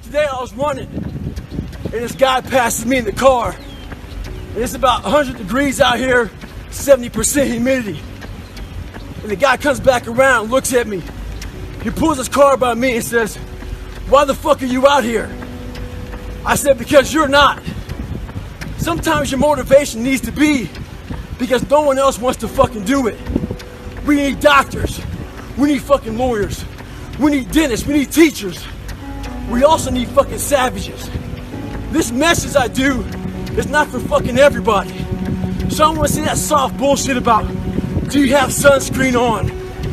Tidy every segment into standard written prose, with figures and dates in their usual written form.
Today I was running, and this guy passes me in the car. And it's about 100 degrees out here, 70% humidity. And the guy comes back around and looks at me. He pulls his car by me and says, "Why the fuck are you out here?" I said, "Because you're not." Sometimes your motivation needs to be because no one else wants to fucking do it. We need doctors. We need fucking lawyers. We need dentists. We need teachers. We also need fucking savages. This message I do is not for fucking everybody. So I don't want to see that soft bullshit about, do you have sunscreen on?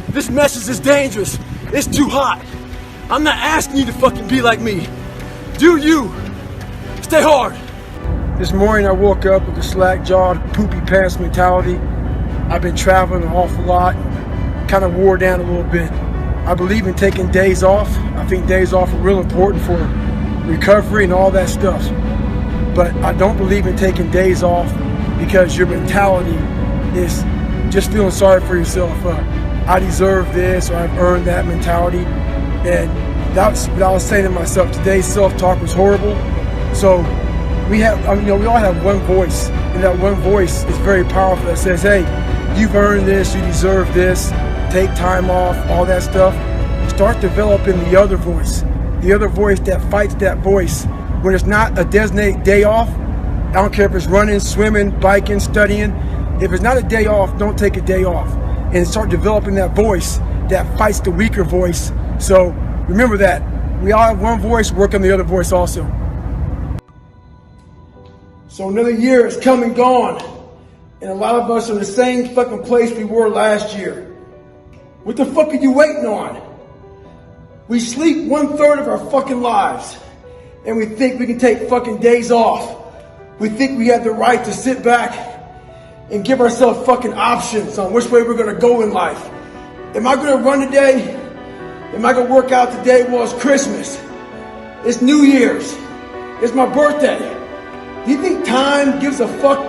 This message is dangerous. It's too hot. I'm not asking you to fucking be like me. Do you. Stay hard. This morning I woke up with a slack-jawed, poopy pants mentality. I've been traveling an awful lot, kind of wore down a little bit. I believe in taking days off. I think days off are real important for recovery and all that stuff. But I don't believe in taking days off because your mentality is just feeling sorry for yourself. I deserve this, or I've earned that mentality. And that's what I was saying to myself. Today's self-talk was horrible. So we all have one voice, and that one voice is very powerful. That says, "Hey, you've earned this, you deserve this, take time off," all that stuff. Start developing the other voice that fights that voice. When it's not a designated day off, I don't care if it's running, swimming, biking, studying. If it's not a day off, don't take a day off. And start developing that voice that fights the weaker voice. So remember that. We all have one voice, work on the other voice also. So another year has come and gone, and a lot of us are in the same fucking place we were last year. What the fuck are you waiting on? We sleep 1/3 of our fucking lives, and we think we can take fucking days off. We think we have the right to sit back and give ourselves fucking options on which way we're gonna go in life. Am I gonna run today? Am I gonna work out today? Well, it's Christmas. It's New Year's. It's my birthday. Do you think time gives a fuck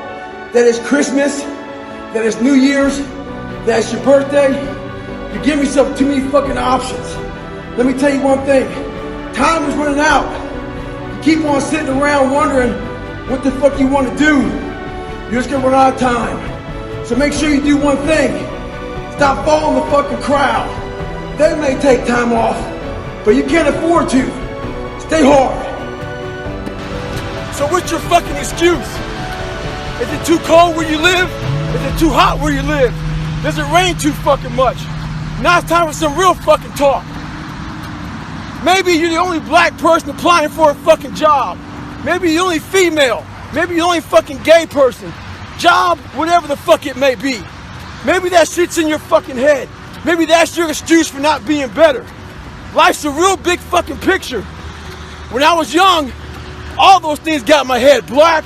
that it's Christmas, that it's New Year's, that it's your birthday? You give yourself too many fucking options. Let me tell you one thing. Time is running out. You keep on sitting around wondering what the fuck you want to do. You're just gonna run out of time. So make sure you do one thing. Stop following the fucking crowd. They may take time off, but you can't afford to. Stay hard. So what's your fucking excuse? Is it too cold where you live? Is it too hot where you live? Does it rain too fucking much? Now it's time for some real fucking talk. Maybe you're the only black person applying for a fucking job. Maybe you're the only female. Maybe you're the only fucking gay person. Job, whatever the fuck it may be. Maybe that shit's in your fucking head. Maybe that's your excuse for not being better. Life's a real big fucking picture. When I was young, all those things got in my head. Black,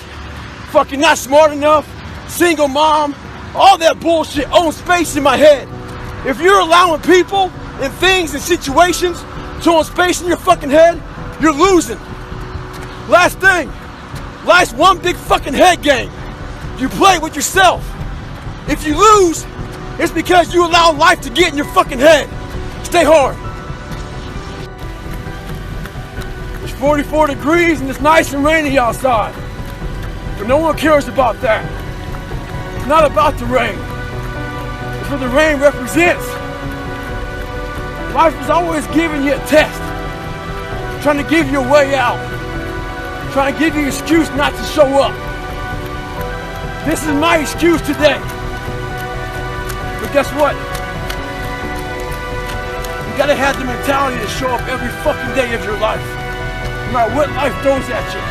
fucking not smart enough, single mom, all that bullshit owns space in my head. If you're allowing people and things and situations to own space in your fucking head, you're losing. Last thing, life's one big fucking head game. You play with yourself. If you lose, it's because you allow life to get in your fucking head. Stay hard. It's 44 degrees and it's nice and rainy outside. But no one cares about that. It's not about the rain. It's what the rain represents. Life is always giving you a test. Trying to give you a way out. Trying to give you an excuse not to show up. This is my excuse today. But guess what? You gotta have the mentality to show up every fucking day of your life. No matter what life throws at you.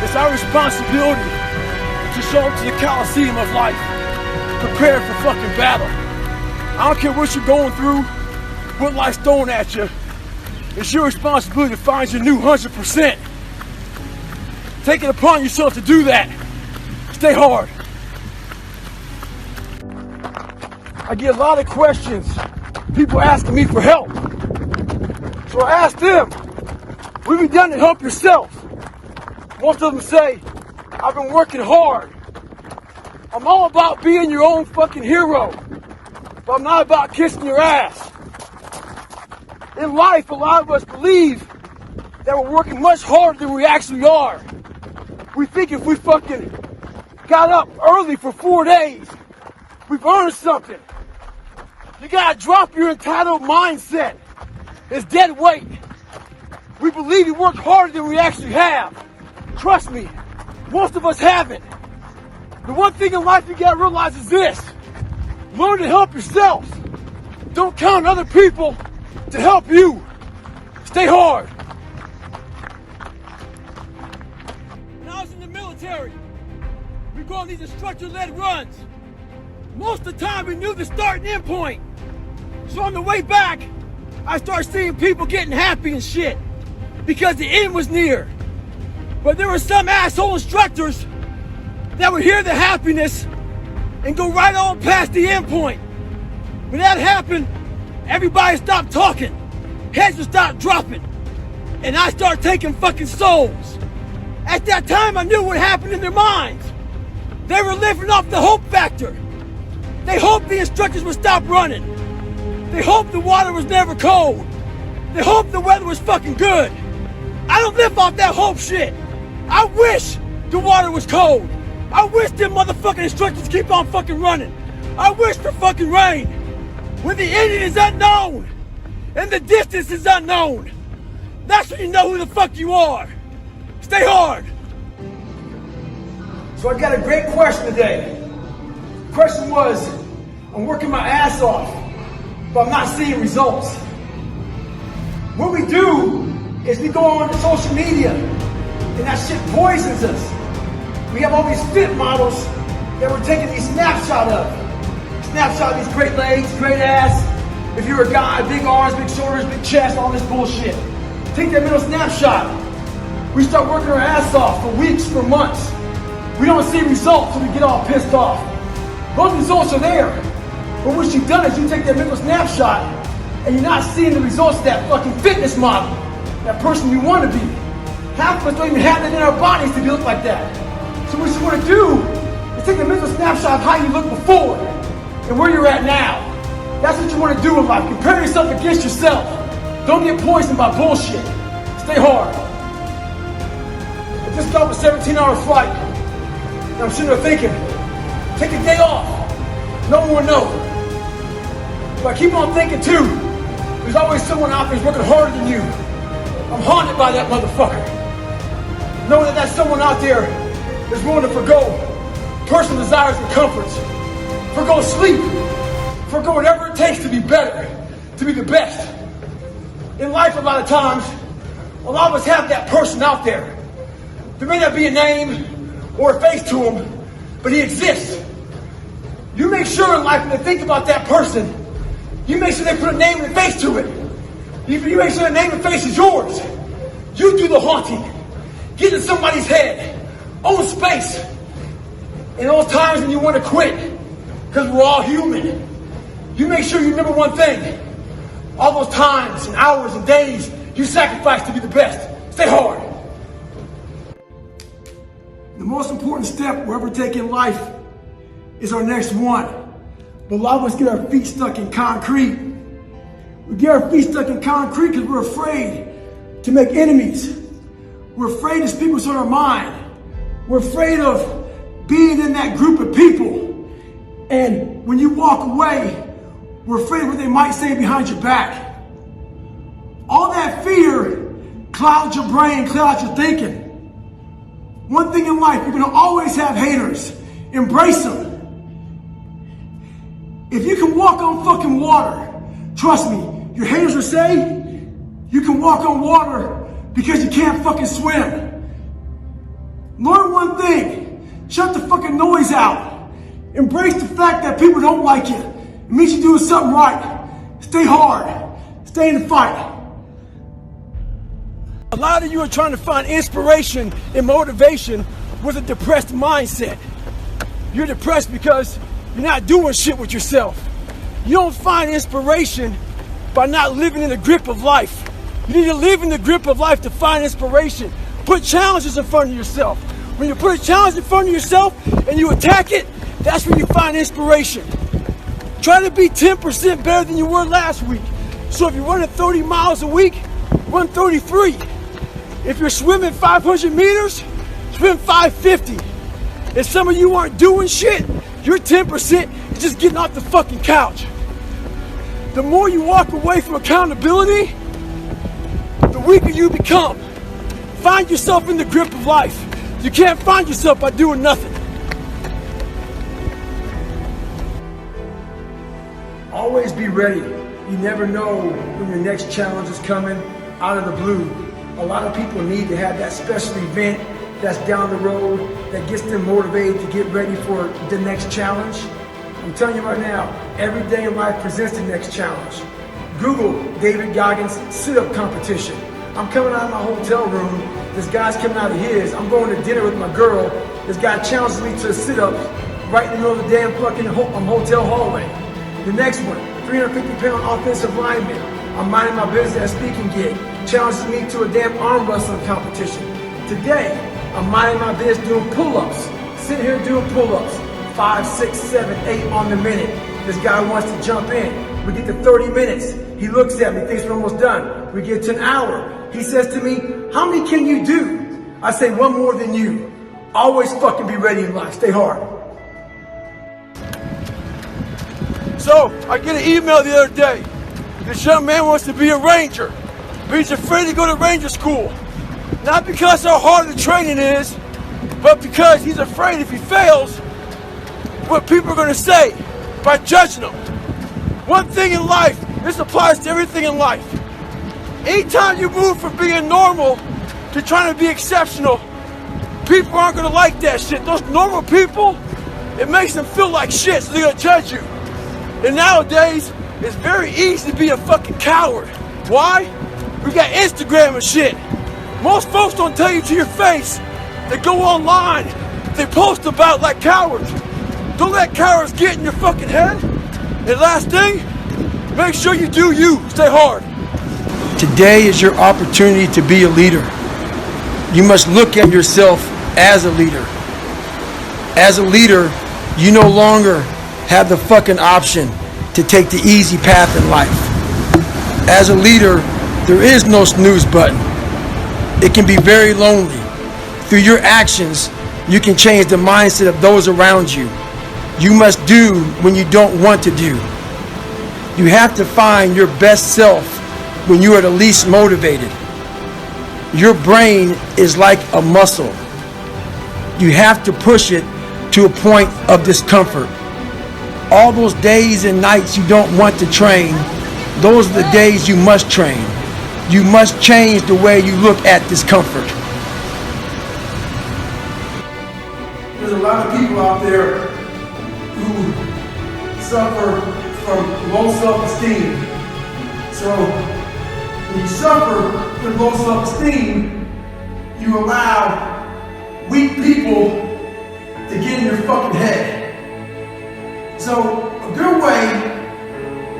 It's our responsibility to show up to the Coliseum of life. Prepared for fucking battle. I don't care what you're going through, what life's throwing at you. It's your responsibility to find your new 100%. Take it upon yourself to do that. Stay hard. I get a lot of questions. People asking me for help. So I ask them, what have you done to help yourself? Most of them say, I've been working hard. I'm all about being your own fucking hero, but I'm not about kissing your ass. In life, a lot of us believe that we're working much harder than we actually are. We think if we fucking got up early for 4 days, we've earned something. You gotta drop your entitled mindset. It's dead weight. We believe we work harder than we actually have. Trust me, most of us haven't. The one thing in life you gotta realize is this: learn to help yourself. Don't count on other people to help you. Stay hard. When I was in the military, we go on these instructor-led runs. Most of the time we knew the start and end point. So on the way back, I started seeing people getting happy and shit because the end was near. But there were some asshole instructors that would hear the happiness and go right on past the end point. When that happened, everybody stopped talking. Heads would stop dropping. And I started taking fucking souls. At that time, I knew what happened in their minds. They were living off the hope factor. They hoped the instructors would stop running. They hoped the water was never cold. They hoped the weather was fucking good. I don't live off that hope shit. I wish the water was cold. I wish them motherfucking instructors keep on fucking running. I wish for fucking rain. When the ending is unknown and the distance is unknown, that's when you know who the fuck you are. Stay hard. So I got a great question today. The question was, I'm working my ass off, but I'm not seeing results. What we do is we go on to social media and that shit poisons us. We have all these fit models that we're taking these snapshots of. Snapshot of these great legs, great ass. If you're a guy, big arms, big shoulders, big chest, all this bullshit. Take that middle snapshot. We start working our ass off for weeks, for months. We don't see results, so we get all pissed off. Those results are there. But what you've done is you take that middle snapshot and you're not seeing the results of that fucking fitness model, that person you want to be. Half of us don't even have that in our bodies to look like that. So what you want to do is take a mental snapshot of how you look before and where you're at now. That's what you want to do in life. Compare yourself against yourself. Don't get poisoned by bullshit. Stay hard. I just got off a 17-hour flight. And I'm sitting there thinking, take a day off. No one will know. But I keep on thinking too, there's always someone out there who's working harder than you. I'm haunted by that motherfucker. Knowing that someone out there is willing to forgo personal desires and comforts, forgo sleep, forgo whatever it takes to be better, to be the best. In life, a lot of times, a lot of us have that person out there. There may not be a name or a face to him, but he exists. You make sure in life when they think about that person, you make sure they put a name and a face to it. You make sure the name and face is yours. You do the haunting. Get in somebody's head. Own space. In those times when you want to quit, because we're all human, you make sure you remember one thing. All those times and hours and days you sacrifice to be the best. Stay hard. The most important step we'll ever take in life is our next one. But a lot of us get our feet stuck in concrete. We get our feet stuck in concrete because we're afraid to make enemies. We're afraid to speak what's on our mind. We're afraid of being in that group of people. And when you walk away, we're afraid of what they might say behind your back. All that fear clouds your brain, clouds your thinking. One thing in life, you're going to always have haters. Embrace them. If you can walk on fucking water, trust me, your haters will say you can walk on water because you can't fucking swim. Learn one thing. Shut the fucking noise out. Embrace the fact that people don't like you. It means you're doing something right. Stay hard. Stay in the fight. A lot of you are trying to find inspiration and motivation with a depressed mindset. You're depressed because you're not doing shit with yourself. You don't find inspiration by not living in the grip of life. You need to live in the grip of life to find inspiration. Put challenges in front of yourself. When you put a challenge in front of yourself and you attack it, that's when you find inspiration. Try to be 10% better than you were last week. So if you're running 30 miles a week, run 33. If you're swimming 500 meters, swim 550. If some of you aren't doing shit, you're 10% just getting off the fucking couch. The more you walk away from accountability, the weaker you become. Find yourself in the grip of life. You can't find yourself by doing nothing. Always be ready. You never know when your next challenge is coming out of the blue. A lot of people need to have that special event that's down the road that gets them motivated to get ready for the next challenge. I'm telling you right now, every day in life presents the next challenge. Google David Goggins sit-up competition. I'm coming out of my hotel room. This guy's coming out of his. I'm going to dinner with my girl. This guy challenges me to a sit-up right in the middle of the damn fucking hotel hallway. The next one, 350-pound offensive lineman. I'm minding my business at a speaking gig. Challenges me to a damn arm wrestling competition. Today, I'm minding my business doing pull-ups. Sitting here doing pull-ups. 5, 6, 7, 8 on the minute. This guy wants to jump in. We get to 30 minutes. He looks at me, thinks we're almost done. We get to an hour. He says to me, how many can you do? I say, one more than you. Always fucking be ready in life. Stay hard. So, I get an email the other day. This young man wants to be a ranger, but he's afraid to go to ranger school. Not because how hard the training is, but because he's afraid if he fails, what people are going to say by judging him. One thing in life, this applies to everything in life. Anytime you move from being normal to trying to be exceptional, people aren't going to like that shit. Those normal people, it makes them feel like shit, so they're going to judge you. And nowadays, it's very easy to be a fucking coward. Why? We got Instagram and shit. Most folks don't tell you to your face. They go online, they post about like cowards. Don't let cowards get in your fucking head. And last thing, make sure you do you. Stay hard. Today is your opportunity to be a leader. You must look at yourself as a leader. As a leader, you no longer have the fucking option to take the easy path in life. As a leader, there is no snooze button. It can be very lonely. Through your actions, you can change the mindset of those around you. You must do when you don't want to do. You have to find your best self when you are the least motivated. Your brain is like a muscle. You have to push it to a point of discomfort. All those days and nights you don't want to train, those are the days you must train. You must change the way you look at discomfort. There's a lot of people out there who suffer from low self-esteem. So when you suffer from low self-esteem, you allow weak people to get in your fucking head. So a good way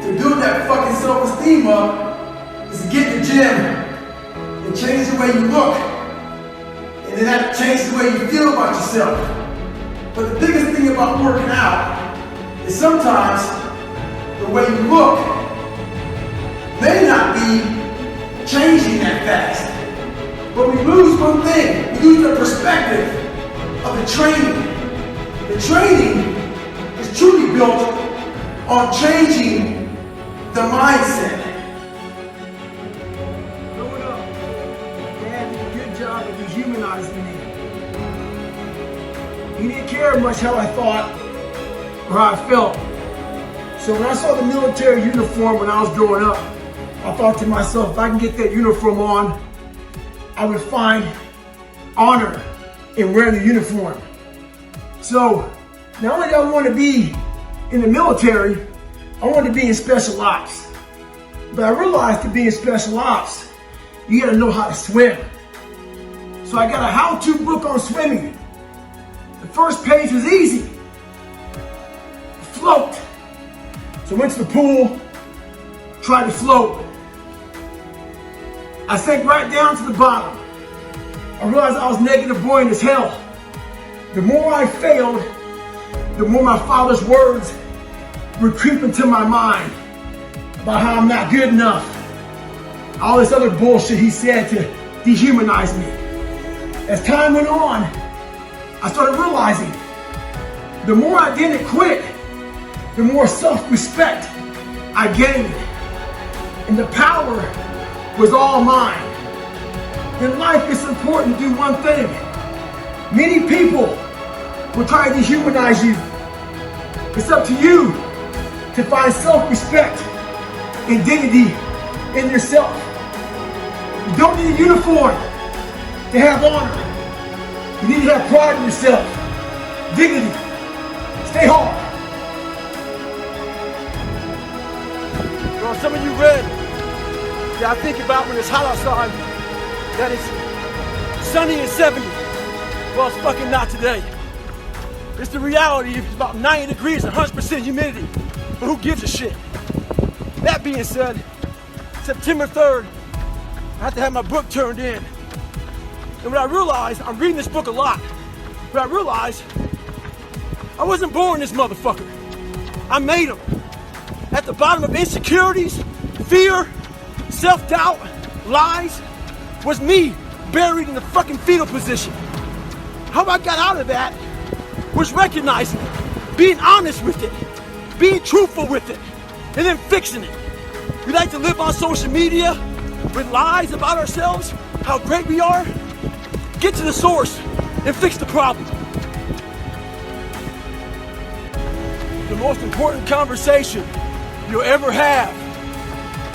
to build that fucking self-esteem up is to get in the gym and change the way you look. And then that changes the way you feel about yourself. But the biggest thing about working out is sometimes the way you look may not be changing that fast. But we lose one thing. We lose the perspective of the training. The training is truly built on changing the mindset. Growing up, Dad did a good job of dehumanizing me. He didn't care much how I thought or how I felt. So when I saw the military uniform when I was growing up, I thought to myself, if I can get that uniform on, I would find honor in wearing the uniform. So not only did I want to be in the military, I wanted to be in special ops. But I realized to be in special ops, you gotta know how to swim. So I got a how-to book on swimming. The first page was easy. Float. So I went to the pool, tried to float. I sank right down to the bottom. I realized I was negative buoyant as hell. The more I failed, the more my father's words would creep into my mind about how I'm not good enough. All this other bullshit he said to dehumanized me. As time went on, I started realizing the more I didn't quit, the more self-respect I gained. And the power was all mine. In life, it's important to do one thing. Many people will try to dehumanize you. It's up to you to find self-respect and dignity in yourself. You don't need a uniform to have honor. You need to have pride in yourself. Dignity. Stay hard. Well, some of you read that I think about when it's hot outside, that it's sunny and 70. Well, it's fucking not today. It's the reality. It's about 90 degrees and 100% humidity. But who gives a shit? That being said, September 3rd, I have to have my book turned in. And what I realized, I'm reading this book a lot, but I realized I wasn't born this motherfucker. I made him. At the bottom of insecurities, fear, self-doubt, lies, was me buried in the fucking fetal position. How I got out of that was recognizing it, being honest with it, being truthful with it, and then fixing it. We like to live on social media with lies about ourselves, how great we are. Get to the source and fix the problem. The most important conversation you'll ever have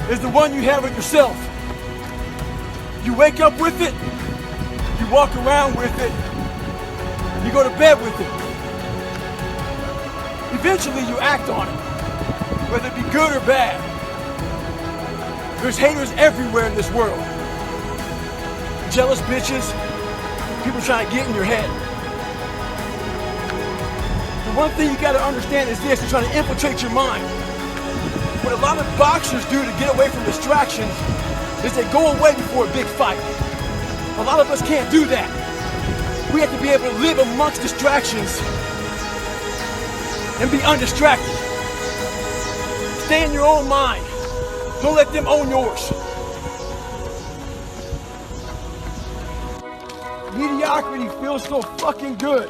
is the one you have with yourself. You wake up with it, you walk around with it, you go to bed with it. Eventually you act on it, whether it be good or bad. There's haters everywhere in this world. Jealous bitches, people trying to get in your head. The one thing you gotta understand is this: they're trying to infiltrate your mind. What a lot of boxers do to get away from distractions is they go away before a big fight. A lot of us can't do that. We have to be able to live amongst distractions and be undistracted. Stay in your own mind. Don't let them own yours. Mediocrity feels so fucking good.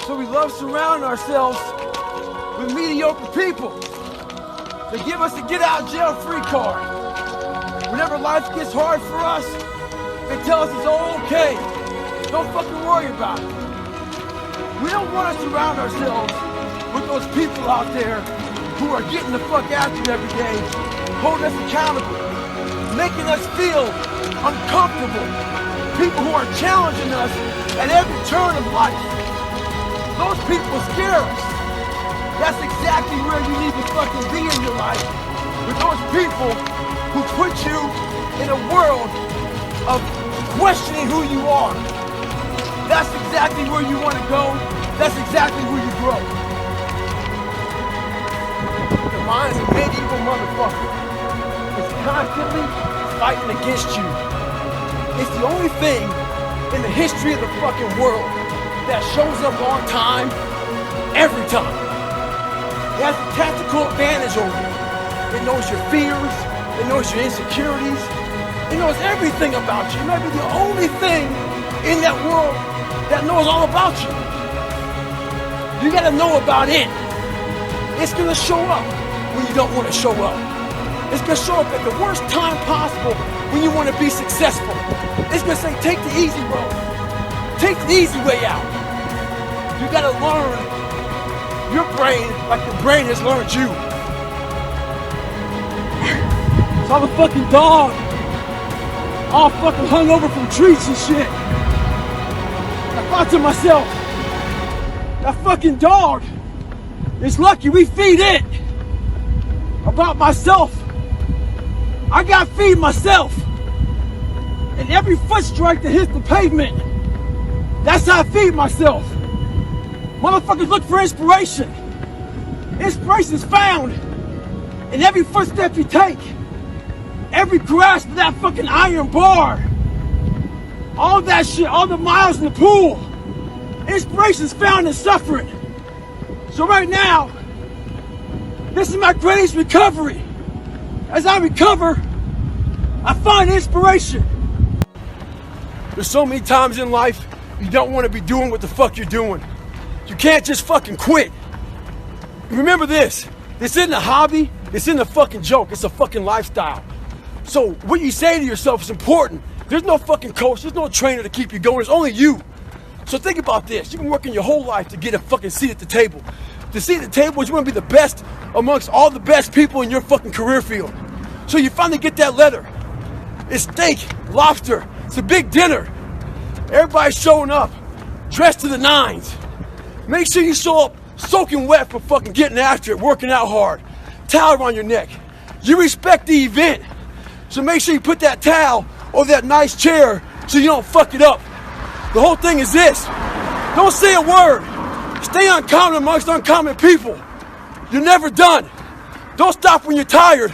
So we love surrounding ourselves with mediocre people. They give us a get out of jail free card. Whenever life gets hard for us, they tell us it's all okay. Don't fucking worry about it. We don't want to surround ourselves with those people out there who are getting the fuck after it every day, holding us accountable, making us feel uncomfortable. People who are challenging us at every turn of life. Those people scare us. That's exactly where you need to fucking be in your life. With those people who put you in a world of questioning who you are. That's exactly where you want to go. That's exactly where you grow. The mind's a medieval motherfucker. It's constantly fighting against you. It's the only thing in the history of the fucking world that shows up on time, every time. It has a tactical advantage over you. It knows your fears, it knows your insecurities, it knows everything about you. It might be the only thing in that world that knows all about you. You gotta know about it. It's gonna show up when you don't want to show up. It's gonna show up at the worst time possible when you want to be successful. It's gonna say, take the easy road. Take the easy way out. You gotta learn your brain like the brain has learned you. So I'm a fucking dog, all fucking hungover from treats and shit. I thought to myself, that fucking dog is lucky we feed it. About myself, I gotta feed myself. And every foot strike that hits the pavement, that's how I feed myself. Motherfuckers look for inspiration. Inspiration is found in every footstep you take, every grasp of that fucking iron bar, all that shit, all the miles in the pool. Inspiration is found in suffering. So right now, this is my greatest recovery. As I recover, I find inspiration. There's so many times in life you don't want to be doing what the fuck you're doing. You can't just fucking quit. Remember this. This isn't a hobby. This isn't a fucking joke. It's a fucking lifestyle. So what you say to yourself is important. There's no fucking coach. There's no trainer to keep you going. It's only you. So think about this. You've been working your whole life to get a fucking seat at the table. The seat at the table is you want to be the best amongst all the best people in your fucking career field. So you finally get that letter. It's steak, lobster. It's a big dinner. Everybody's showing up, dressed to the nines. Make sure you show up soaking wet for fucking getting after it, working out hard. Towel around your neck. You respect the event. So make sure you put that towel over that nice chair so you don't fuck it up. The whole thing is this. Don't say a word. Stay uncommon amongst uncommon people. You're never done. Don't stop when you're tired.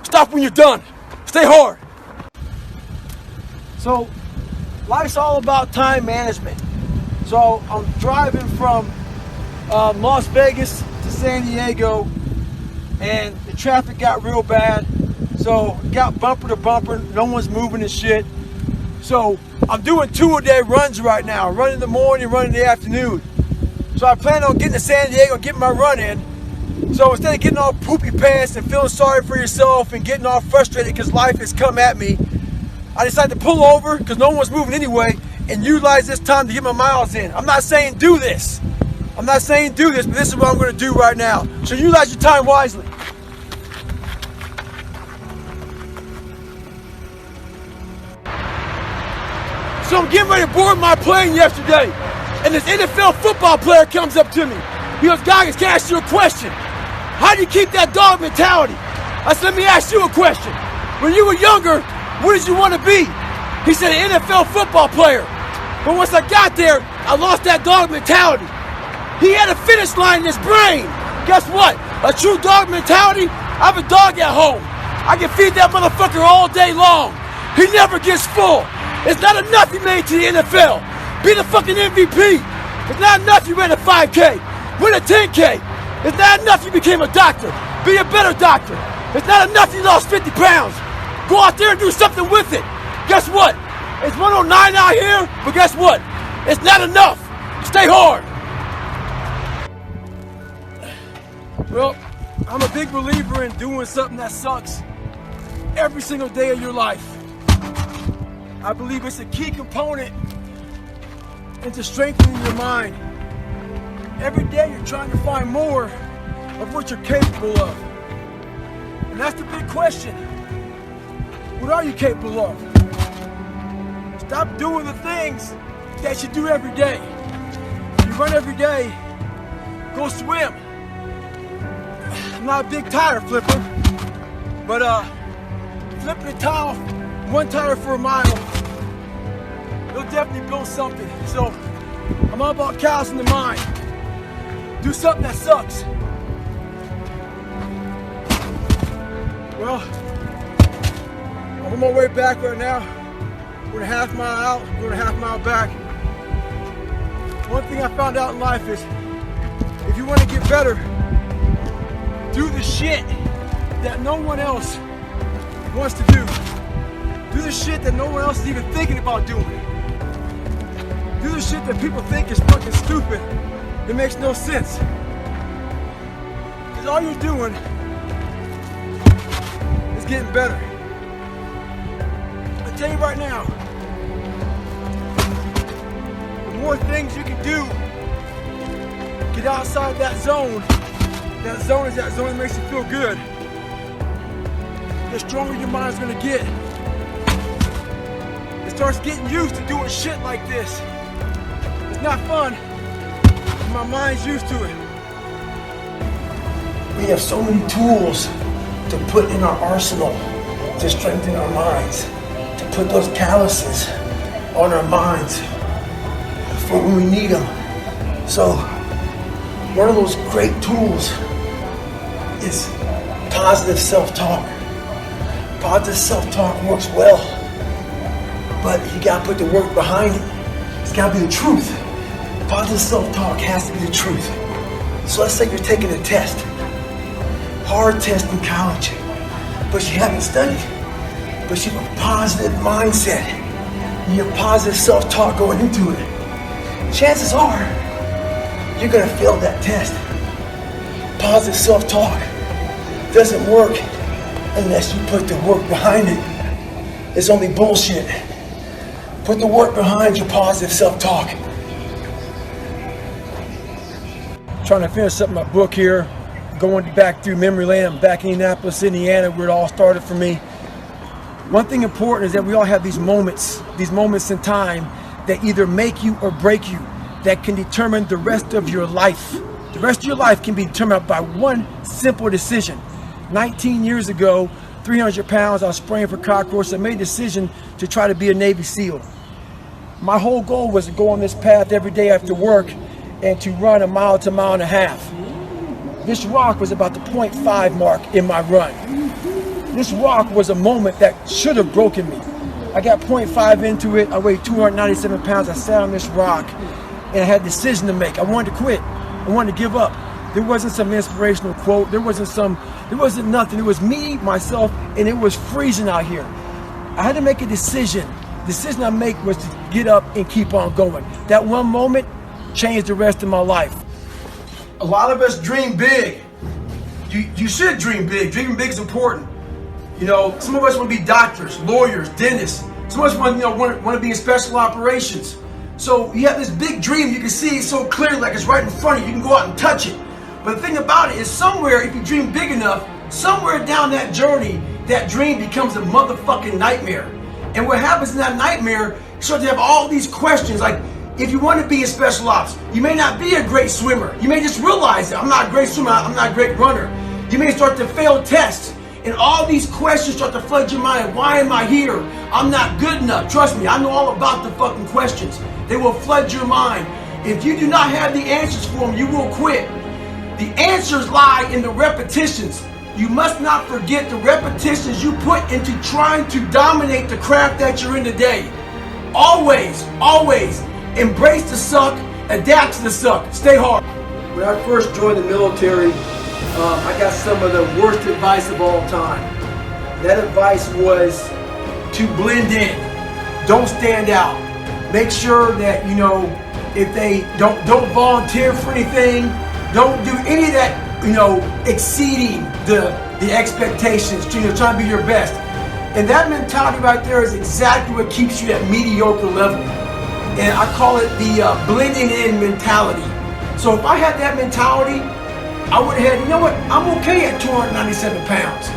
Stop when you're done. Stay hard. So, life's all about time management. So, I'm driving from Las Vegas to San Diego, and the traffic got real bad. So, it got bumper to bumper. No one's moving and shit. So, I'm doing 2-a-day runs right now. Run in the morning, run in the afternoon. So I plan on getting to San Diego and getting my run in. So instead of getting all poopy pants and feeling sorry for yourself and getting all frustrated because life has come at me, I decided to pull over because no one's moving anyway and utilize this time to get my miles in. I'm not saying do this. I'm not saying do this, but this is what I'm going to do right now. So utilize your time wisely. So I'm getting ready to board my plane yesterday. And this NFL football player comes up to me. He goes, Goggins, can I ask you a question? How do you keep that dog mentality? I said, let me ask you a question. When you were younger, what did you want to be? He said, an NFL football player. But once I got there, I lost that dog mentality. He had a finish line in his brain. Guess what? A true dog mentality, I have a dog at home. I can feed that motherfucker all day long. He never gets full. It's not enough he made to the NFL. Be the fucking MVP. It's not enough you ran a 5K. Win a 10K. It's not enough you became a doctor. Be a better doctor. It's not enough you lost 50 pounds. Go out there and do something with it. Guess what? It's 109 out here, but guess what? It's not enough. Stay hard. Well, I'm a big believer in doing something that sucks every single day of your life. I believe it's a key component into strengthening your mind. Every day you're trying to find more of what you're capable of. And that's the big question. What are you capable of? Stop doing the things that you do every day. You run every day, go swim. I'm not a big tire flipper, but flipping a tile, one tire for a mile, you'll definitely build something. So I'm all about callousing the mind. Do something that sucks. Well, I'm on my way back right now. We're a half mile out, we're a half mile back. One thing I found out in life is if you want to get better, do the shit that no one else wants to do. Do the shit that no one else is even thinking about doing. Do the shit that people think is fucking stupid. It makes no sense. Because all you're doing is getting better. I tell you right now, the more things you can do, get outside that zone. That zone is that zone that makes you feel good. The stronger your mind's gonna get. It starts getting used to doing shit like this. It's not fun. My mind's used to it. We have so many tools to put in our arsenal to strengthen our minds, to put those calluses on our minds for when we need them. So, one of those great tools is positive self-talk. Positive self-talk works well, but you gotta put the work behind it. It's gotta be the truth. Positive self-talk has to be the truth. So let's say you're taking a test, hard test in college, but you haven't studied, but you have a positive mindset. and you have positive self-talk going into it, chances are you're gonna fail that test. Positive self-talk doesn't work unless you put the work behind it. It's only bullshit. Put the work behind your positive self-talk. Trying to finish up my book here, going back through memory lane. I'm back in Indianapolis, Indiana, where it all started for me. One thing important is that we all have these moments in time that either make you or break you, that can determine the rest of your life. The rest of your life can be determined by one simple decision. 19 years ago, 300 pounds, I was spraying for cockroaches. I made a decision to try to be a Navy SEAL. My whole goal was to go on this path every day after work and to run 1 mile to 1.5 miles. This rock was about the 0.5 mark in my run. This rock was a moment that should have broken me. I got 0.5 into it. I weighed 297 pounds. I sat on this rock and I had a decision to make. I wanted to quit. I wanted to give up. There wasn't some inspirational quote. There wasn't nothing. It was me, myself, and it was freezing out here. I had to make a decision. The decision I made was to get up and keep on going. That one moment changed the rest of my life. A lot of us dream big. You should dream big. Dreaming big is important. You know, some of us want to be doctors, lawyers, dentists. Some of us want to be in special operations. So you have this big dream, you can see it so clearly, like it's right in front of you. You can go out and touch it. But the thing about it is, somewhere, if you dream big enough, somewhere down that journey, that dream becomes a motherfucking nightmare. And what happens in that nightmare, you start to have all these questions, like, if you want to be in special ops, you may not be a great swimmer. You may just realize that I'm not a great swimmer, I'm not a great runner. You may start to fail tests. And all these questions start to flood your mind. Why am I here? I'm not good enough. Trust me, I know all about the fucking questions. They will flood your mind. If you do not have the answers for them, you will quit. The answers lie in the repetitions. You must not forget the repetitions you put into trying to dominate the craft that you're in today. Always, always embrace the suck, adapt to the suck, stay hard. When I first joined the military, I got some of the worst advice of all time. That advice was to blend in. Don't stand out. Make sure that, you know, if they don't volunteer for anything, don't do any of that, you know, exceeding the expectations, you know, trying to be your best. And that mentality right there is exactly what keeps you at mediocre level. And I call it the blending in mentality. So if I had that mentality, I would have had, you know what, I'm okay at 297 pounds.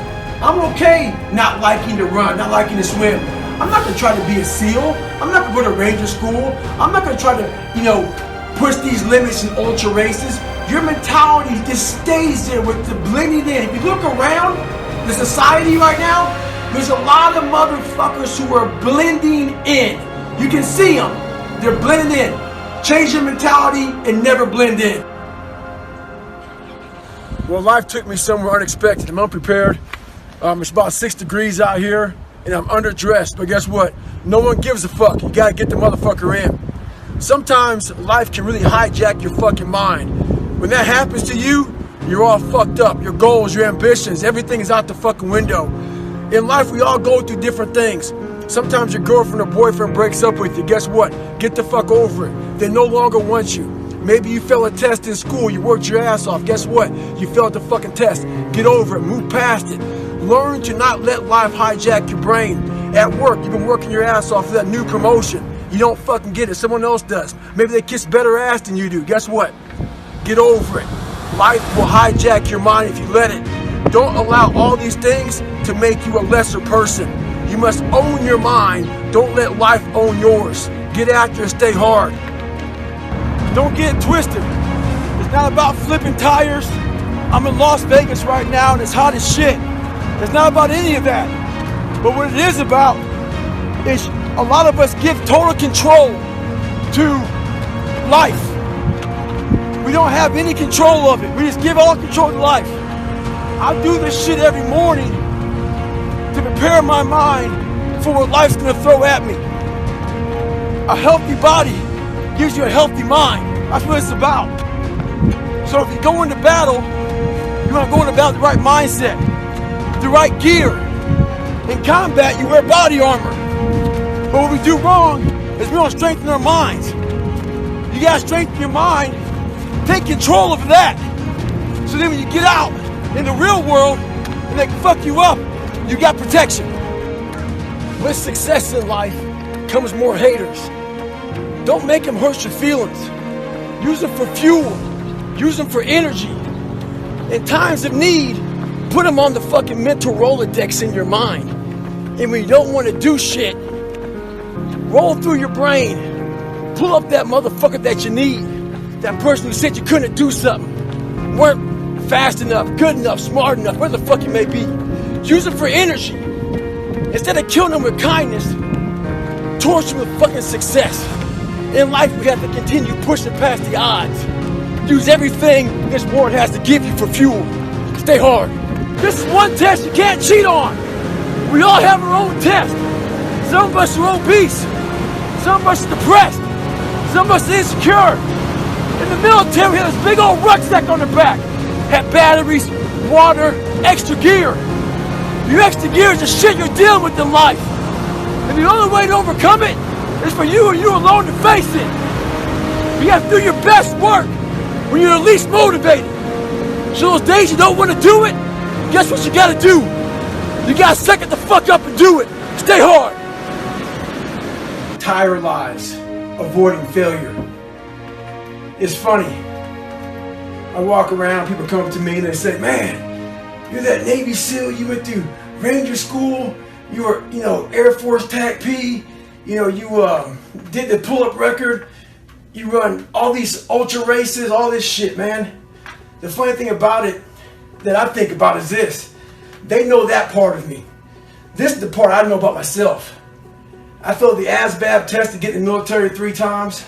I'm okay not liking to run, not liking to swim. I'm not gonna try to be a SEAL. I'm not gonna go to Ranger School. I'm not gonna try to, you know, push these limits in ultra races. Your mentality just stays there with the blending in. If you look around the society right now, there's a lot of motherfuckers who are blending in. You can see them, they're blending in. Change your mentality and never blend in. Well, life took me somewhere unexpected. I'm unprepared. It's about 6 degrees out here, and I'm underdressed. But guess what? No one gives a fuck. You gotta get the motherfucker in. Sometimes life can really hijack your fucking mind. When that happens to you, you're all fucked up. Your goals, your ambitions, everything is out the fucking window. In life, we all go through different things. Sometimes your girlfriend or boyfriend breaks up with you. Guess what? Get the fuck over it. They no longer want you. Maybe you failed a test in school, you worked your ass off. Guess what? You failed the fucking test. Get over it, move past it. Learn to not let life hijack your brain. At work, you've been working your ass off for that new promotion. You don't fucking get it, someone else does. Maybe they kiss better ass than you do. Guess what? Get over it. Life will hijack your mind if you let it. Don't allow all these things to make you a lesser person. You must own your mind. Don't let life own yours. Get after it, stay hard. Don't get it twisted. It's not about flipping tires. I'm in Las Vegas right now and it's hot as shit. It's not about any of that. But what it is about is a lot of us give total control to life. We don't have any control of it. We just give all control to life. I do this shit every morning to prepare my mind for what life's gonna throw at me. A healthy body gives you a healthy mind. That's what it's about. So if you go into battle, you want to go into battle with the right mindset, the right gear. In combat, you wear body armor. But what we do wrong is we don't strengthen our minds. You gotta strengthen your mind, take control of that. So then when you get out in the real world and they can fuck you up, you got protection. With success in life comes more haters. Don't make them hurt your feelings. Use them for fuel. Use them for energy. In times of need, put them on the fucking mental Rolodex in your mind. And when you don't want to do shit, roll through your brain. Pull up that motherfucker that you need. That person who said you couldn't do something. Weren't fast enough, good enough, smart enough, whatever the fuck you may be. Use them for energy. Instead of killing them with kindness, torch them with fucking success. In life, we have to continue pushing past the odds. Use everything this world has to give you for fuel. Stay hard. This is one test you can't cheat on. We all have our own test. Some of us are obese. Some of us are depressed. Some of us are insecure. In the military, we had this big old rucksack on the back. Had batteries, water, extra gear. Your extra gear is the shit you're dealing with in life. And the only way to overcome it is for you and you alone to face it. You have to do your best work when you're the least motivated. So those days you don't want to do it, guess what you gotta do? You gotta suck it the fuck up and do it. Stay hard. Entire lives avoiding failure. It's funny. I walk around, people come up to me and they say, man, you're that Navy SEAL, you went through Ranger School, you were, Air Force TAC P, you did the pull-up record, you run all these ultra races, all this shit, man. The funny thing about it that I think about is this. They know that part of me. This is the part I know about myself. I failed the ASVAB test to get in the military 3 times.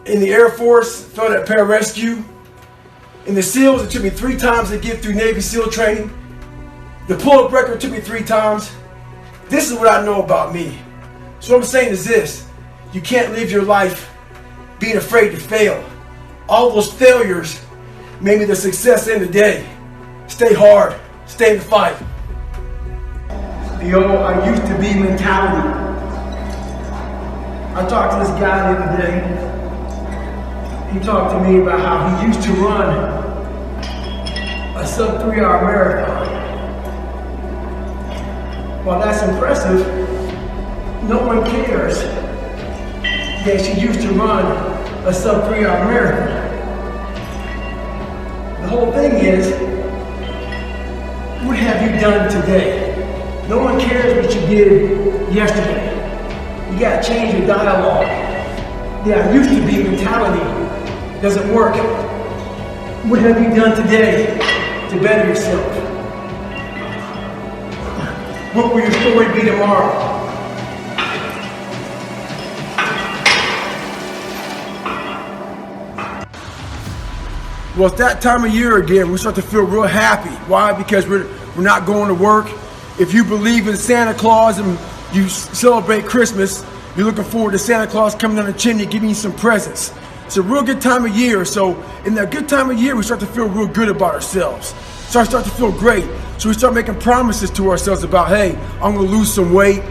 In the Air Force, failed at pararescue. In the SEALs, it took me 3 times to get through Navy SEAL training. The pull-up record took me 3 times. This is what I know about me. So what I'm saying is this. You can't live your life being afraid to fail. All those failures made me the success in the day. Stay hard. Stay in the fight. The old I used to be mentality. I talked to this guy the other day. He talked to me about how he used to run a sub 3-hour marathon. While that's impressive, no one cares that she used to run a sub 3-hour marathon. The whole thing is, what have you done today? No one cares what you did yesterday. You gotta change your dialogue. The I used to be mentality doesn't work. What have you done today to better yourself? What will your story be tomorrow? Well, it's that time of year again. We start to feel real happy. Why? Because we're not going to work. If you believe in Santa Claus and you celebrate Christmas, you're looking forward to Santa Claus coming down the chimney giving you some presents. It's a real good time of year. So in that good time of year, we start to feel real good about ourselves. So I start to feel great. So we start making promises to ourselves about, hey, I'm gonna lose some weight.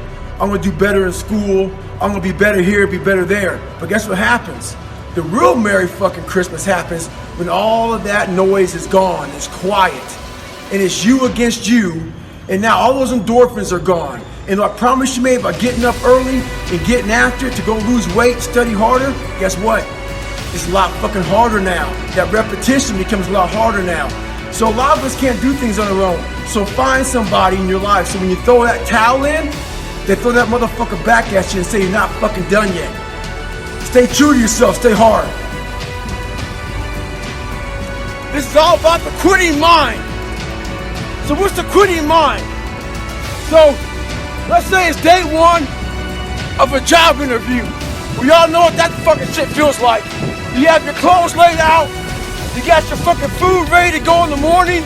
I'm gonna do better in school. I'm gonna be better here, be better there. But guess what happens? The real Merry fucking Christmas happens when all of that noise is gone. It's quiet. And it's you against you. And now all those endorphins are gone. And I promise you made about getting up early and getting after it to go lose weight, study harder, guess what? It's a lot fucking harder now. That repetition becomes a lot harder now. So a lot of us can't do things on our own. So find somebody in your life. So when you throw that towel in, they throw that motherfucker back at you and say you're not fucking done yet. Stay true to yourself, stay hard. This is all about the quitting mind. So what's the quitting mind? So let's say it's day 1 of a job interview. We all know what that fucking shit feels like. You have your clothes laid out, you got your fucking food ready to go in the morning,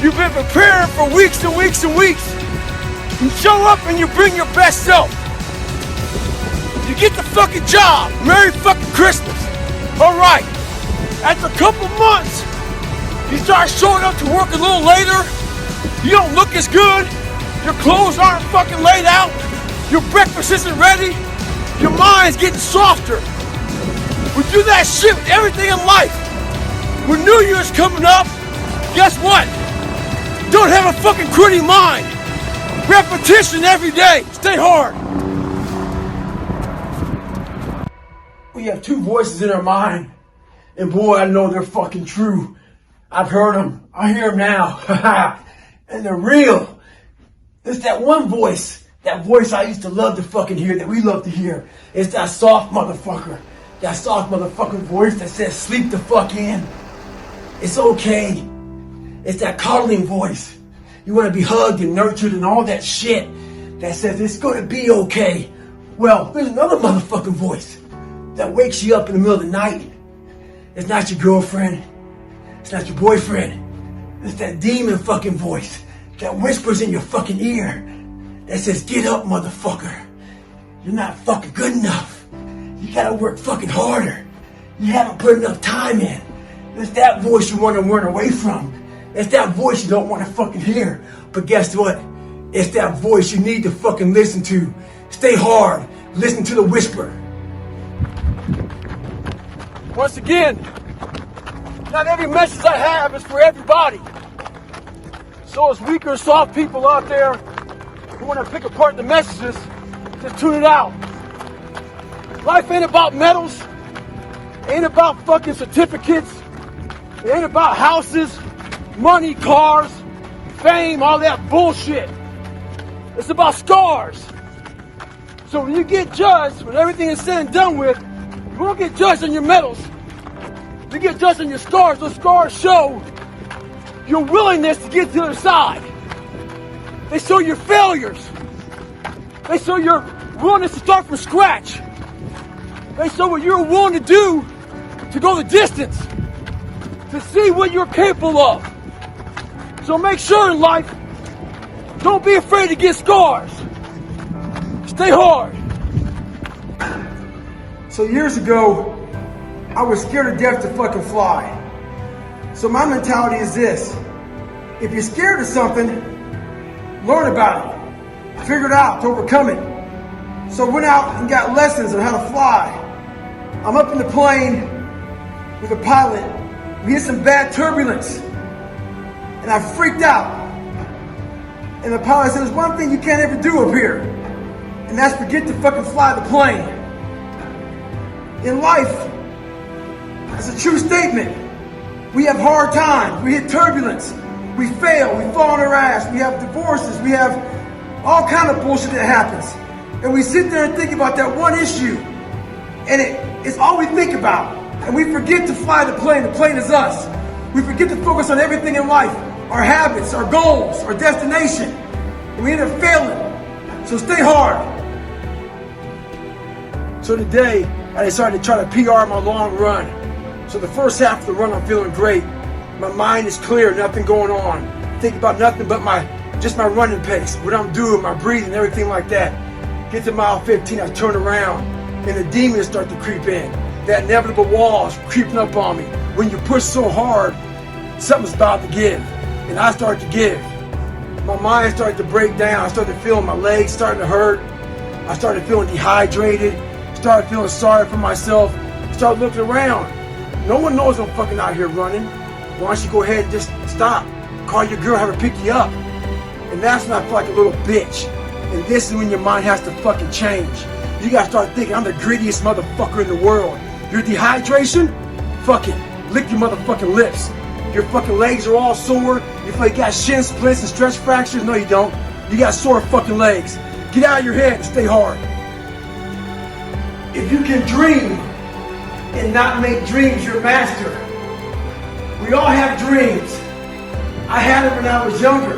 you've been preparing for weeks and weeks and weeks. You show up and you bring your best self. You get the fucking job. Merry fucking Christmas. Alright. After a couple months, you start showing up to work a little later. You don't look as good. Your clothes aren't fucking laid out. Your breakfast isn't ready. Your mind's getting softer. We do that shit with everything in life. When New Year's coming up, guess what? Don't have a fucking quitting mind. Repetition every day. Stay hard. We have two voices in our mind. And boy, I know they're fucking true. I've heard them. I hear them now. And they're real. There's that one voice. That voice I used to love to fucking hear, that we love to hear. It's that soft motherfucker. That soft motherfucking voice that says, sleep the fuck in. It's okay. It's that coddling voice. You want to be hugged and nurtured and all that shit that says it's going to be okay. Well, there's another motherfucking voice that wakes you up in the middle of the night. It's not your girlfriend. It's not your boyfriend. It's that demon fucking voice that whispers in your fucking ear that says, get up, motherfucker. You're not fucking good enough. You gotta work fucking harder. You haven't put enough time in. It's that voice you want to run away from. It's that voice you don't want to fucking hear. But guess what? It's that voice you need to fucking listen to. Stay hard. Listen to the whisper. Once again, not every message I have is for everybody. So as weaker, soft people out there who want to pick apart the messages, just tune it out. Life ain't about medals. Ain't about fucking certificates. It ain't about houses, money, cars, fame, all that bullshit. It's about scars. So when you get judged, when everything is said and done with, you won't get judged on your medals. You get judged on your scars. Those scars show your willingness to get to the other side. They show your failures. They show your willingness to start from scratch. They show what you're willing to do to go the distance, to see what you're capable of. So make sure in life, don't be afraid to get scars. Stay hard. So years ago, I was scared to death to fucking fly. So my mentality is this: if you're scared of something, learn about it. Figure it out to overcome it. So I went out and got lessons on how to fly. I'm up in the plane with a pilot. We hit some bad turbulence. And I freaked out. And the pilot said, there's one thing you can't ever do up here. And that's forget to fucking fly the plane. In life, it's a true statement. We have hard times. We hit turbulence. We fail. We fall on our ass. We have divorces. We have all kind of bullshit that happens. And we sit there and think about that one issue. And it's all we think about. And we forget to fly the plane. The plane is us. We forget to focus on everything in life. Our habits, our goals, our destination. And we end up failing. So stay hard. So today, I decided to try to PR my long run. So the first half of the run, I'm feeling great. My mind is clear, nothing going on. Thinking about nothing but my running pace, what I'm doing, my breathing, everything like that. Get to mile 15, I turn around, and the demons start to creep in. That inevitable wall is creeping up on me. When you push so hard, something's about to give. And I start to give. My mind started to break down. I started feeling my legs starting to hurt. I started feeling dehydrated. Started feeling sorry for myself. Started looking around. No one knows I'm fucking out here running. Why don't you go ahead and just stop? Call your girl, have her pick you up. And that's when I feel like a little bitch. And this is when your mind has to fucking change. You gotta start thinking, I'm the grittiest motherfucker in the world. Your dehydration? Fuck it. Lick your motherfucking lips. Your fucking legs are all sore. You feel like you got shin splints and stress fractures? No, you don't. You got sore fucking legs. Get out of your head and stay hard. If you can dream and not make dreams your master. We all have dreams. I had it when I was younger.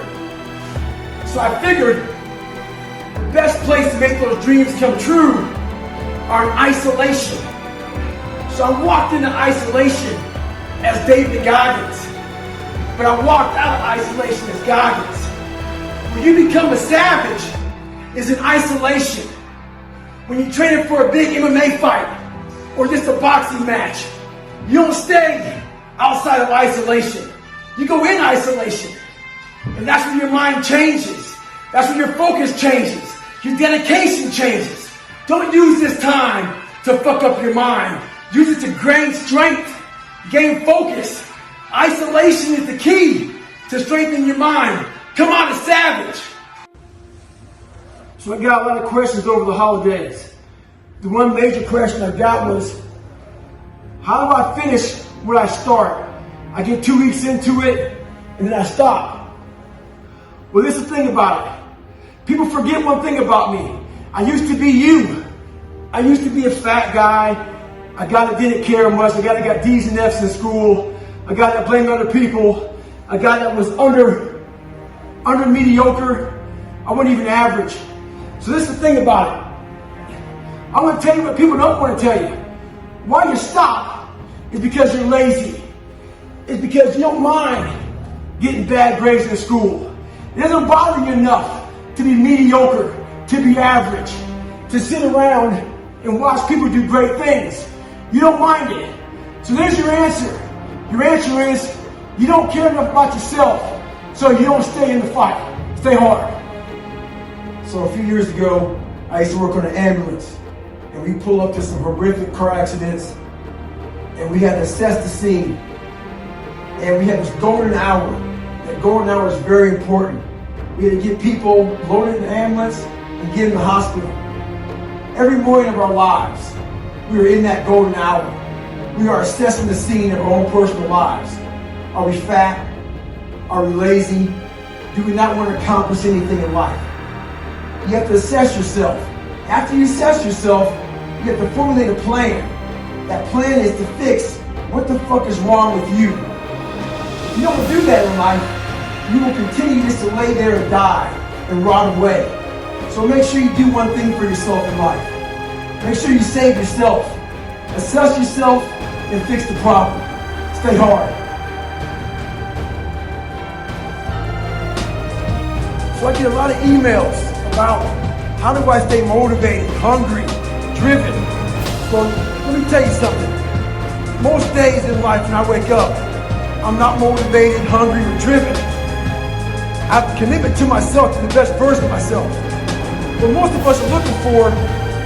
So I figured the best place to make those dreams come true are in isolation. So I walked into isolation as David Goggins. But I walked out of isolation as Goggins. When you become a savage is in isolation. When you're training for a big MMA fight or just a boxing match, you don't stay outside of isolation. You go in isolation. And that's when your mind changes. That's when your focus changes. Your dedication changes. Don't use this time to fuck up your mind. Use it to gain strength, gain focus. Isolation is the key to strengthen your mind. Come on, a savage. So I got a lot of questions over the holidays. The one major question I got was, how do I finish what I start? I get 2 weeks into it and then I stop. Well, this is the thing about it. People forget one thing about me. I used to be you. I used to be a fat guy. A guy that didn't care much. A guy that got D's and F's in school. A guy that blamed other people. A guy that was under mediocre. I wasn't even average. So this is the thing about it. I want to tell you what people don't want to tell you. Why you stop is because you're lazy. It's because you don't mind getting bad grades in school. It doesn't bother you enough to be mediocre, to be average, to sit around and watch people do great things. You don't mind it. So there's your answer. Your answer is you don't care enough about yourself, so you don't stay in the fight. Stay hard. So a few years ago, I used to work on an ambulance, and we pull up to some horrific car accidents, and we had to assess the scene. And we had this golden hour. That golden hour is very important. We had to get people loaded in the ambulance and get in the hospital. Every morning of our lives, we are in that golden hour. We are assessing the scene of our own personal lives. Are we fat? Are we lazy? Do we not want to accomplish anything in life? You have to assess yourself. After you assess yourself, you have to formulate a plan. That plan is to fix what the fuck is wrong with you. If you don't do that in life, you will continue just to lay there and die and rot away. So make sure you do one thing for yourself in life. Make sure you save yourself. Assess yourself and fix the problem. Stay hard. So I get a lot of emails about how do I stay motivated, hungry, driven. Well, let me tell you something. Most days in life when I wake up, I'm not motivated, hungry, or driven. I have a commitment to myself, to the best version of myself. What most of us are looking for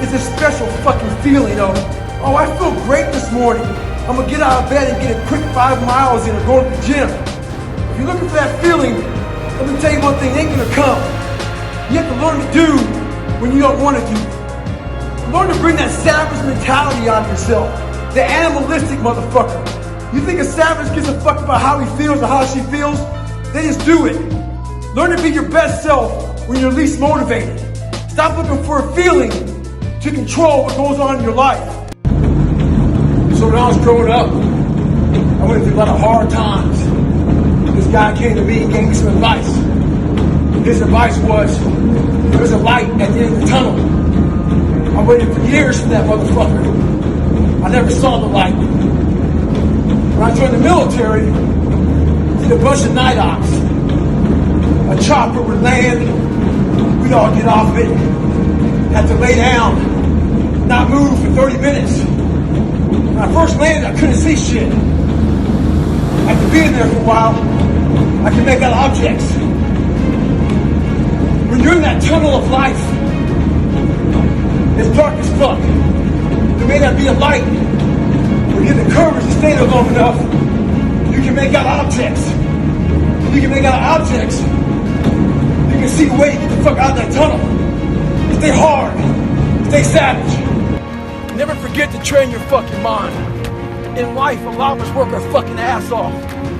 is this special fucking feeling of, oh, I feel great this morning. I'm gonna get out of bed and get a quick 5 miles in or go to the gym. If you're looking for that feeling, let me tell you one thing, it ain't gonna come. You have to learn to do when you don't want to do. Learn to bring that savage mentality out of yourself. The animalistic motherfucker. You think a savage gives a fuck about how he feels or how she feels? They just do it. Learn to be your best self when you're least motivated. Stop looking for a feeling to control what goes on in your life. So when I was growing up, I went through a lot of hard times. This guy came to me and gave me some advice. His advice was, there's a light at the end of the tunnel. I waited for years for that motherfucker. I never saw the light. When I joined the military, did a bunch of night ops. A chopper would land, we'd all get off it, had to lay down, not move for 30 minutes. When I first landed, I couldn't see shit. After being there for a while, I could make out objects. When you're in that tunnel of life, it's dark as fuck. There may not be a light. When you get the courage to stay there long enough, you can make out objects. You can make out objects. You can see the way to get the fuck out of that tunnel. Stay hard. Stay savage. Never forget to train your fucking mind. In life, a lot of us work our fucking ass off,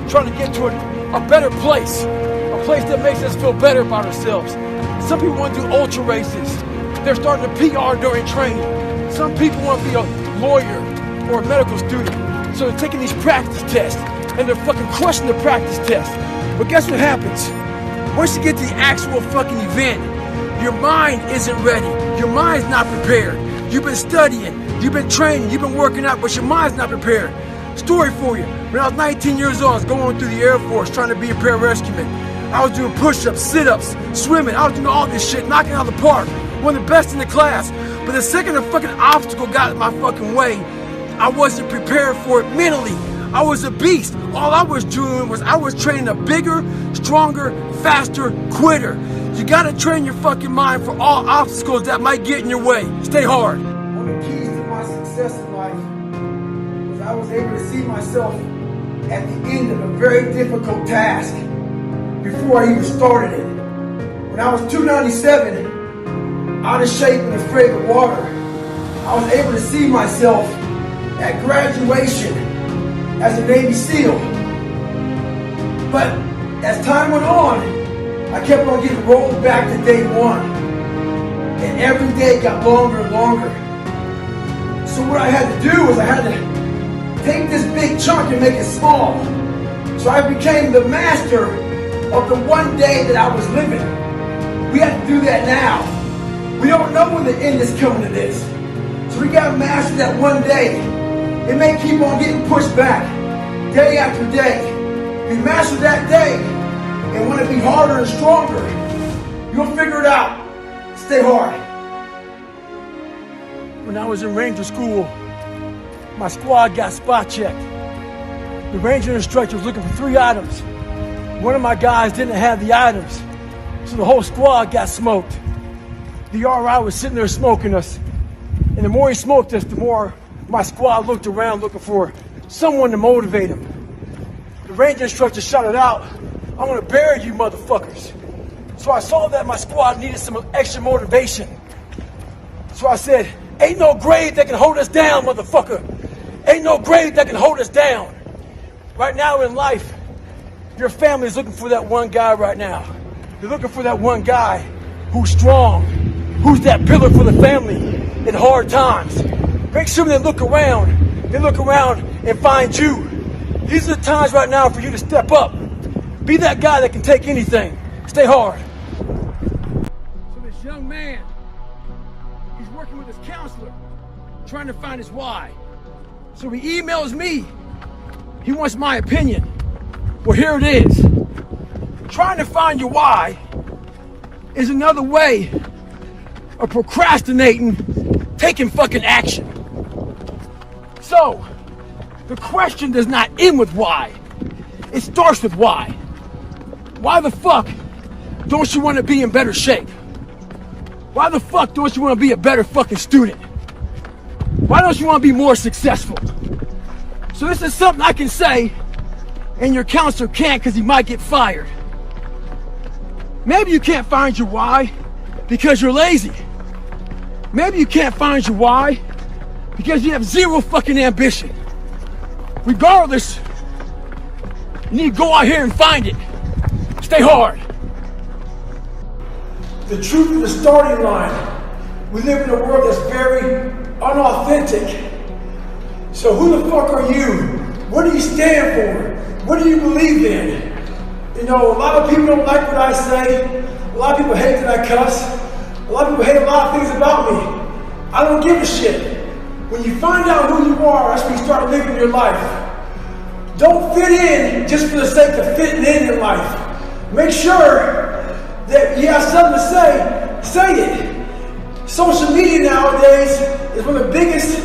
trying to get to a better place. A place that makes us feel better about ourselves. Some people want to do ultra races. They're starting to PR during training. Some people want to be a lawyer or a medical student. So they're taking these practice tests and they're fucking crushing the practice test. But guess what happens? Once you get to the actual fucking event, your mind isn't ready. Your mind's not prepared. You've been studying, you've been training, you've been working out, but your mind's not prepared. Story for you. When I was 19 years old, I was going through the Air Force trying to be a pararescueman. I was doing push-ups, sit-ups, swimming. I was doing all this shit, knocking out of the park. One of the best in the class. But the second a fucking obstacle got in my fucking way, I wasn't prepared for it mentally. I was a beast. All I was doing was I was training a bigger, stronger, faster quitter. You gotta train your fucking mind for all obstacles that might get in your way. Stay hard. One of the keys to my success in life was I was able to see myself at the end of a very difficult task before I even started it. When I was 297, out of shape and afraid of water, I was able to see myself at graduation as a Navy SEAL. But as time went on, I kept on getting rolled back to day one. And every day got longer and longer. So what I had to do was I had to take this big chunk and make it small. So I became the master of the one day that I was living. We have to do that now. We don't know when the end is coming to this. So we got to master that one day. It may keep on getting pushed back day after day. We master that day, and when it be harder and stronger, you'll figure it out. Stay hard. When I was in Ranger school, my squad got spot checked. The Ranger instructor was looking for 3 items. One of my guys didn't have the items, so the whole squad got smoked. The RI was sitting there smoking us, and the more he smoked us, the more my squad looked around looking for someone to motivate him. The Ranger instructor shouted out, "I'm gonna bury you motherfuckers." So I saw that my squad needed some extra motivation. So I said, "Ain't no grave that can hold us down, motherfucker. Ain't no grave that can hold us down." Right now in life, your family is looking for that one guy right now. They're looking for that one guy who's strong, who's that pillar for the family in hard times. Make sure they look around and find you. These are the times right now for you to step up. Be that guy that can take anything. Stay hard. So this young man, he's working with his counselor, trying to find his why. So he emails me. He wants my opinion. Well, here it is. Trying to find your why is another way of procrastinating, taking fucking action. So, the question does not end with why. It starts with why. Why the fuck don't you want to be in better shape? Why the fuck don't you want to be a better fucking student? Why don't you want to be more successful? So this is something I can say, and your counselor can't because he might get fired. Maybe you can't find your why because you're lazy. Maybe you can't find your why because you have zero fucking ambition. Regardless, you need to go out here and find it. Stay hard. The truth of the starting line. We live in a world that's very unauthentic. So who the fuck are you? What do you stand for? What do you believe in? You know, a lot of people don't like what I say. A lot of people hate that I cuss. A lot of people hate a lot of things about me. I don't give a shit. When you find out who you are, that's when you start living your life. Don't fit in just for the sake of fitting in life. Make sure that you have something to say it. Social media nowadays is one of the biggest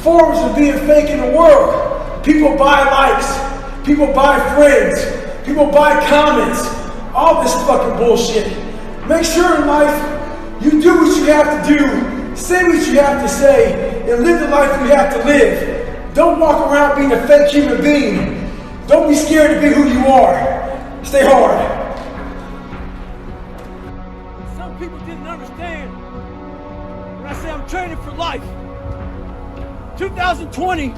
forms of being fake in the world. People buy likes, people buy friends, people buy comments, all this fucking bullshit. Make sure in life you do what you have to do, say what you have to say, and live the life you have to live. Don't walk around being a fake human being. Don't be scared to be who you are. Stay hard. Some people didn't understand when I say I'm training for life. 2020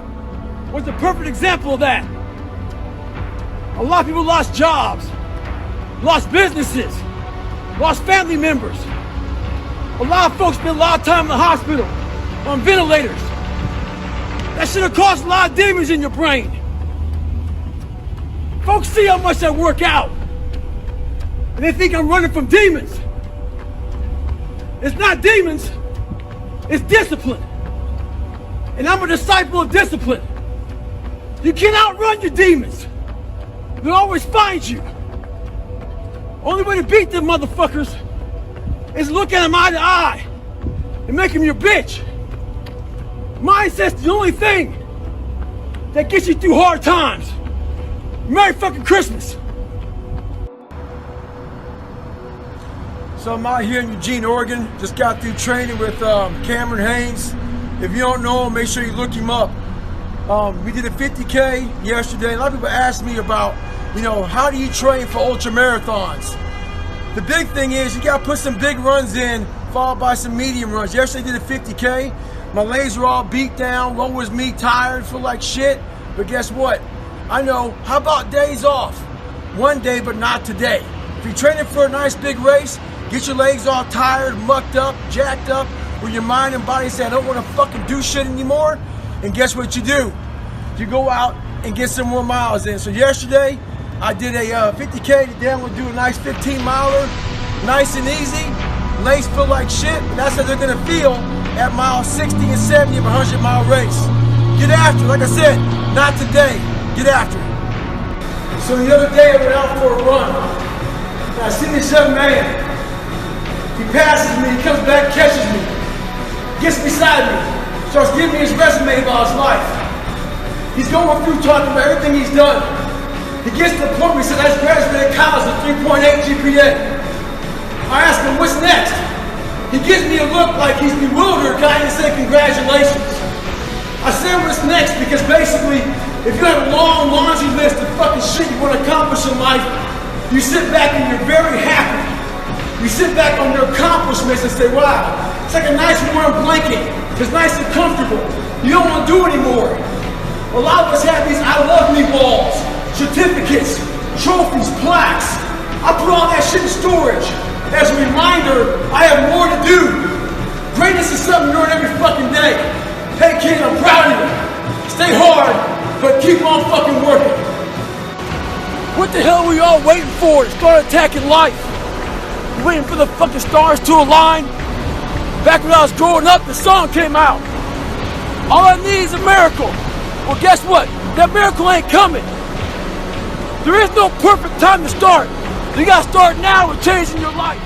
was the perfect example of that. A lot of people lost jobs, lost businesses, lost family members. A lot of folks spent a lot of time in the hospital on ventilators. That should have caused a lot of demons in your brain. Folks see how much I work out, and they think I'm running from demons. It's not demons, it's discipline. And I'm a disciple of discipline. You can't outrun your demons. They'll always find you. Only way to beat them motherfuckers is look at them eye to eye and make them your bitch. Mindset's the only thing that gets you through hard times. Merry fucking Christmas. So I'm out here in Eugene, Oregon. Just got through training with Cameron Haynes. If you don't know him, make sure you look him up. We did a 50K yesterday. A lot of people ask me about, how do you train for ultra marathons? The big thing is you got to put some big runs in, followed by some medium runs. Yesterday I did a 50K. My legs were all beat down. What was me? Tired, feel like shit. But guess what? I know. How about days off? One day, but not today. If you're training for a nice big race, get your legs all tired, mucked up, jacked up, where your mind and body say, I don't want to fucking do shit anymore. And guess what you do? You go out and get some more miles in. So yesterday, I did a 50K. Today I'm going to do a nice 15-miler, nice and easy. Legs feel like shit, but that's how they're going to feel at mile 60 and 70 of a 100-mile race. Get after it. Like I said, not today. Get after it. So the other day I went out for a run. And I see this young man. He passes me, he comes back, catches me, gets beside me, starts giving me his resume about his life. He's going through talking about everything he's done. He gets to the point where he says, I just graduated college with 3.8 GPA. I ask him, what's next? He gives me a look like he's bewildered, kind of say, congratulations. I say, what's next? Because basically, if you have a long laundry list of fucking shit you want to accomplish in life, you sit back and you're very happy. You sit back on your accomplishments and say, wow, it's like a nice warm blanket. It's nice and comfortable. You don't want to do anymore. A lot of us have these I love me walls, certificates, trophies, plaques. I put all that shit in storage. As a reminder, I have more to do. Greatness is something you learn every fucking day. Hey kid, I'm proud of you. Stay hard, but keep on fucking working. What the hell were you all waiting for to start attacking life? You waiting for the fucking stars to align? Back when I was growing up, the song came out. All I need is a miracle. Well, guess what? That miracle ain't coming. There is no perfect time to start. You gotta start now with changing your life.